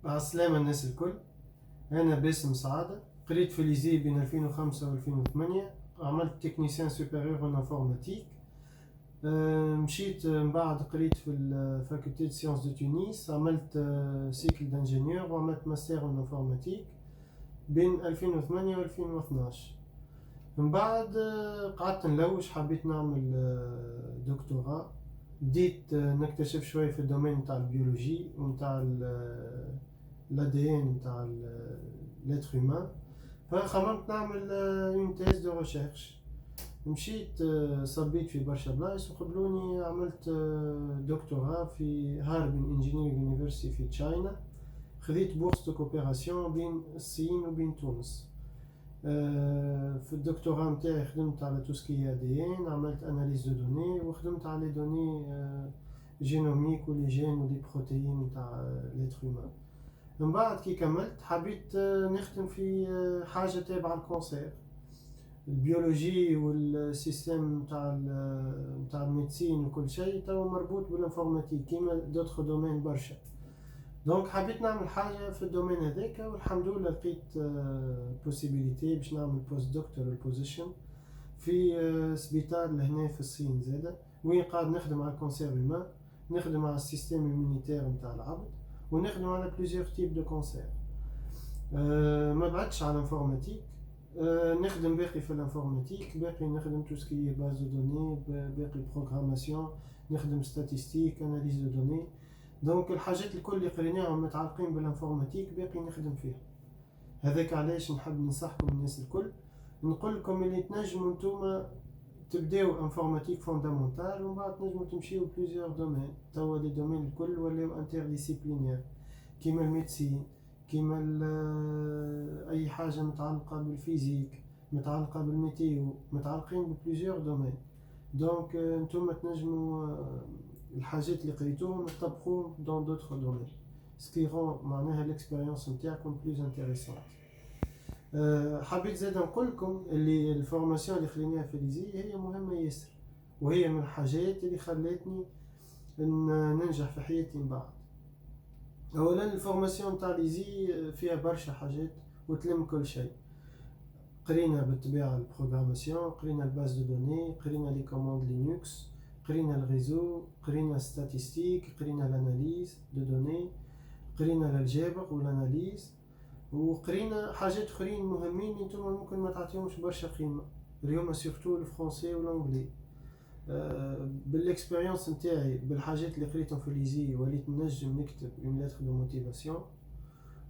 عالسلامة الناس الكل. أنا باسم سعادة، قريت في ليزي بين 2005 و 2008، عملت تكنيسيان سوبيريور اون انفورماتيك. مشيت من بعد قريت في الفاكولتي دو سيونس دو تونس، عملت سيكل دانجينيور وعملت ماستر اون انفورماتيك بين 2008 و 2012. من بعد قعدت نلوج، حبيت نعمل دكتوراه. بديت نكتشف شوية في الدومين نتاع البيولوجي ونتاع l'ADN نتاع l'être humain. فخممت نعمل اون تيز دو ريشيرش. مشيت صبيت في برشا بلايص وقبلوني، عملت دكتوراه في هاربين انجينيرينغ يونيفرسيتي في تشاينا. خذيت بورس دو كوبيراسيون بين الصين وبين تونس. في الدكتوراه نتاعي خدمت على توسكي دي ان، عملت اناليز دو دوني وخدمت على لي دوني جينوميك ولي جين ولي بروتيين نتاع ليتر هيومان. من بعد كي كملت حبيت نخدم في حاجة تابعة الكونسير. البيولوجي والسيستم نتاع الميديسين وكل شيء تو مربوط بالانفورماتيك كيما دوتر دومين برشا. دونك حبيت نعمل حاجة في الدومين هذاك، والحمد لله لقيت بوسيبيليتي باش نعمل بوست دكتورال بوزيشن في سبيطار لهنا في الصين زاده، وين قاعد نخدم على الكونسير هيومان، نخدم على السيستم immunitaire نتاع العبد، ونخدم على بليزيور تيب دو كونسير. ما بعدش على الانفورماتيك. نخدم باقي في الانفورماتيك، باقي نخدم تو سكي باز دو دوني، باقي بروغراماسيون، نخدم ستاتيستيك، اناليز دو دوني. دونك الحاجات الكل اللي قريناهم متعلقين بالانفورماتيك باقي نخدم فيها. هذاك علاش نحب ننصحكم الناس الكل، نقول لكم اللي تنجموا نتوما تبداو انفورماتيك فوندامونتال ومن بعد تنجموا تمشيو بليزيور دومين. توا لي دومين الكل ولاو انتر ديسيبلينير، كيما الميديسين، كيما اي حاجه متعلقه بالفيزيك، متعلقه بالميتيو، متعلقين ببليزيور دومين. دونك نتوما تنجموا الحاجات اللي قريتوهم تطبقوهم دون دوتر دومين، سكي رون معناها الاكسبيريونس نتاعكم بلوز انتريسونت. حبيت زاد نقول لكم اللي الفورماسيون اللي خليناها في ليزي هي مهمه ياسر، وهي من الحاجات اللي خلتني ننجح في حياتي من بعد. اولا الفورماسيون تاع ليزي فيها برشا حاجات وتلم كل شيء. قرينا بالطبيعه البروغراماسيون، قرينا الباز دو دوني، قرينا لي كوموند لينكس، قرينا الريزو، قرينا ستاتيستيك، قرينا الاناليز دو دوني، قرينا الجبر والاناليز، وقرينا حاجات اخرين مهمين انتم ممكن ما تعطيهمش برشا قيمه اليوم، سورتو الفرنسي والانجلي. بالاكسبيريونس نتاعي بالحاجات اللي قريتهم في ليزي وليت نجم نكتب اون ليتر دو موتيفاسيون،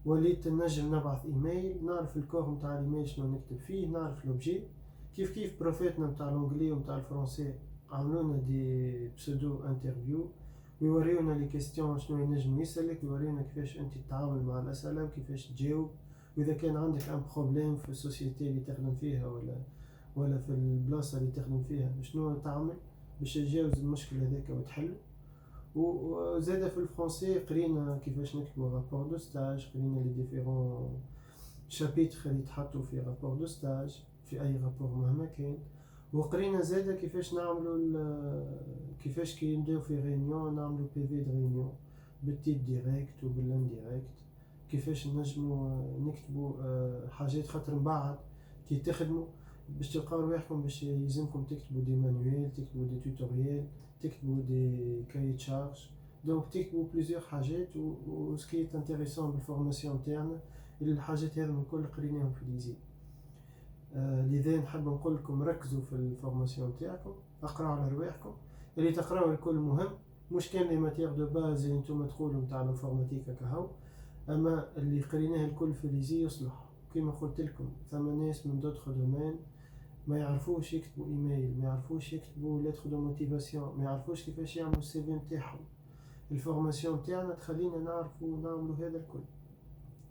وليت نجم نبعث ايميل، نعرف الكور نتاع الايميل شنو نكتب فيه، نعرف لوبجي. كيف بروفيتنا نتاع الانجلي ونتاع الفرنسي عملونا دي بسودو انترفيو ويوريونا لي كيستيون شنو ينجم يسالك، ويوريونا كيفاش انت تتعامل مع الاسئله وكيفاش تجاوب، واذا كان عندك ان بروبليم في السوسيتي اللي تخدم فيها ولا في البلاصه اللي تخدم فيها شنو تعمل باش تجاوز المشكل هذاك وتحل. وزاده في الفرنسي قرينا كيفاش نكتبوا رابور دو ستاج، قرينا لي ديفيرون شابيتر اللي يتحطوا في رابور دو ستاج في اي رابور مهما كان. وقرينا زاده كيفاش نعملوا كيفاش كي نديرو في ريونيون نعملوا بي في دو ريونيون بالتيب ديريكت وبالانديريكت، كيفاش نجموا نكتبوا حاجات، خاطر من بعد كي تخدموا باش تلقاو رواحكم باش يلزمكم تكتبوا دي مانويل، تكتبوا دي توتوريال، تكتبوا دي كاي تشارج. دونك تكتبوا بليزيور حاجات. وسكي انتريسون بالفورماسيون تاعنا الحاجات هذو الكل قريناهم في ليزي. لذا نحب نقول لكم ركزوا في الفورماسيون تاعكم، اقراوا على رواحكم، اللي تقراوا الكل مهم، مش كان لي ماتيير دو باز اللي نتوما تقولوا نتاع الانفورماتيك كهو، اما اللي قريناه الكل في ليزي يصلح. كما قلت لكم ثم ناس من دوتر دومين ما يعرفوش يكتبوا ايميل، ما يعرفوش يكتبوا لتر دو موتيفاسيون، ما يعرفوش كيفاش يعملوا السي في نتاعهم. الفورماسيون تاعنا تخلينا نعرفوا نعملوا هذا الكل،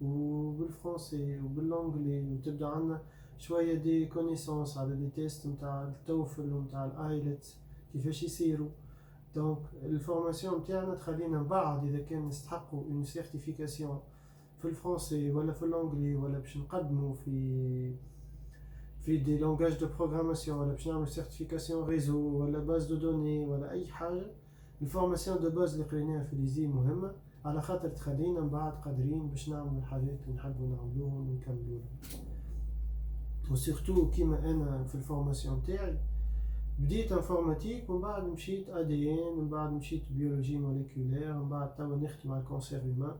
وبالفرنسي وبالانجلي، وتبدا عندنا شويه دي كونيسونس على دي تيست نتاع التوفل ونتاع الايلتس كيفاش يصيروا. دونك الفورماسيون تاعنا تخلينا بعد اذا كان نستحقوا اون سيرتيفيكاسيون في الفرنسي ولا في الانجلي، ولا باش نقدموا في دي لونغاج دو بروغراماسيون، ولا باش نعمل سيرتيفيكاسيون ريزو ولا باز دو دوني ولا اي حاجه. الفورماسيون دو باز اللي قريناها في ليزي مهمه، على خاطر تخلينا من بعد قادرين باش نعمل الحاجات اللي نحبوا نعملوهم ونكملوهم. وسيرتو كيما انا في الفورماسيون تاعي بديت انفورماتيك ومن بعد مشيت ADN ومن بعد مشيت بيولوجي موليكولير ومن بعد توا نخدم على الكونسير هيومان.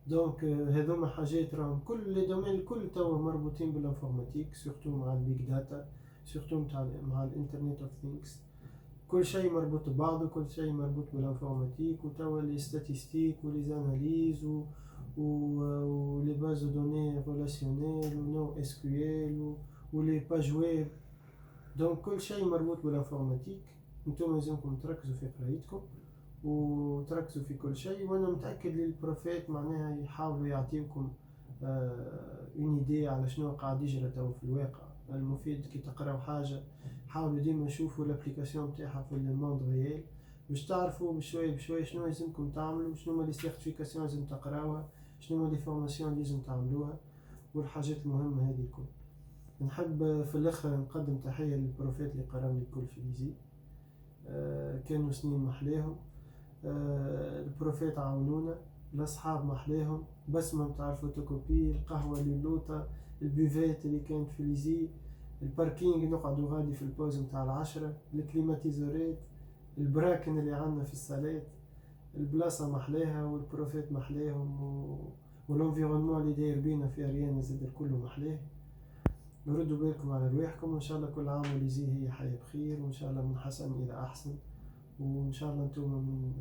دونك هذوما حاجات راهم كل لي دومين الكل توا مربوطين بالانفورماتيك، سورتو مع البيج داتا، سورتو مع الانترنت اوف ثينكس. كل شيء مربوط ببعضه، كل شيء مربوط بالانفورماتيك. وتوا لي ستاتيستيك ولي زاناليز و لي باز دوني ريلاسيونيل ونو اس كيو ال ولي باج ويب. دونك كل شيء مربوط بالانفورماتيك. انتم لازمكم تركزوا في قرايتكم وتركزوا في كل شيء، وانا متاكد للبروفيت معناها يحاولوا يعطيكم اون ايدي على شنو قاعد يجرى تو في الواقع. المفيد كي تقراو حاجه حاولوا ديما نشوفوا الابليكاسيون تاعها في الموند ريال باش تعرفوا بشويه بشويه شنو لازمكم تعملوا، شنو هما لي سيرتيفيكاسيون لازم تقراوها، شنو هما لي فورماسيون لازم تعملوها، والحاجات المهمه هذه الكل. نحب في الاخر نقدم تحيه للبروفيت اللي قراوني الكل في ليزي. كانوا سنين محليهم. البروفيت عاونونا، الاصحاب محليهم، بسمه متاع الفوتوكوبي، القهوه للوطه، البوفيت اللي كانت في ليزي، الباركينج نقعدوا غادي في البوز متاع العشرة، الكليماتيزورات، البراكن اللي عندنا في الصالات. البلاصه محلاها والبروفيت محلاهم والانفيرونمون اللي داير بينا في اريانا زاد الكل محلاه. نردوا بالكم على رواحكم، وان شاء الله كل عام وليزي هي حياة بخير، وان شاء الله من حسن الى احسن، وان شاء الله انتم من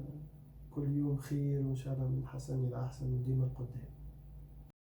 كل يوم خير، وان شاء الله من حسن الى احسن وديما القدام.